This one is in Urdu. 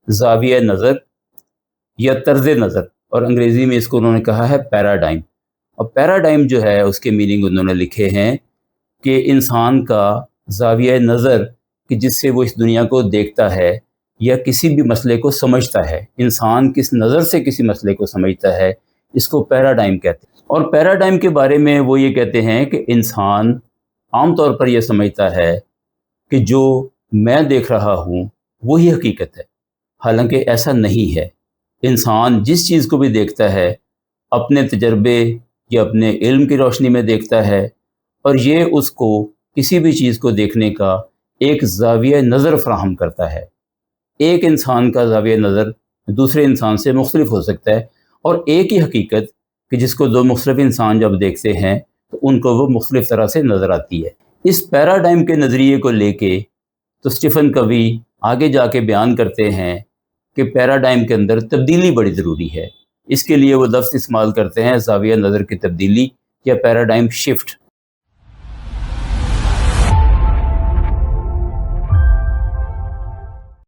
زاویہ نظر یا طرز نظر، اور انگریزی میں اس کو انہوں نے کہا ہے پیراڈائم۔ اور پیراڈائم جو ہے اس کے میننگ انہوں نے لکھے ہیں کہ انسان کا زاویہ نظر کہ جس سے وہ اس دنیا کو دیکھتا ہے یا کسی بھی مسئلے کو سمجھتا ہے، انسان کس نظر سے کسی مسئلے کو سمجھتا ہے، اس کو پیراڈائم کہتے ہیں۔ اور پیراڈائم کے بارے میں وہ یہ کہتے ہیں کہ انسان عام طور پر یہ سمجھتا ہے کہ جو میں دیکھ رہا ہوں وہی حقیقت ہے، حالانکہ ایسا نہیں ہے۔ انسان جس چیز کو بھی دیکھتا ہے اپنے تجربے یا اپنے علم کی روشنی میں دیکھتا ہے، اور یہ اس کو کسی بھی چیز کو دیکھنے کا ایک زاویہ نظر فراہم کرتا ہے۔ ایک انسان کا زاویہ نظر دوسرے انسان سے مختلف ہو سکتا ہے، اور ایک ہی حقیقت کہ جس کو دو مختلف انسان جب دیکھتے ہیں تو ان کو وہ مختلف طرح سے نظر آتی ہے۔ اس پیراڈائم کے نظریے کو لے کے تو اسٹیفن کوی آگے جا کے بیان کرتے ہیں کہ پیراڈائم کے اندر تبدیلی بڑی ضروری ہے۔ اس کے لیے وہ لفظ استعمال کرتے ہیں زاویہ نظر کی تبدیلی یا پیراڈائم شفٹ۔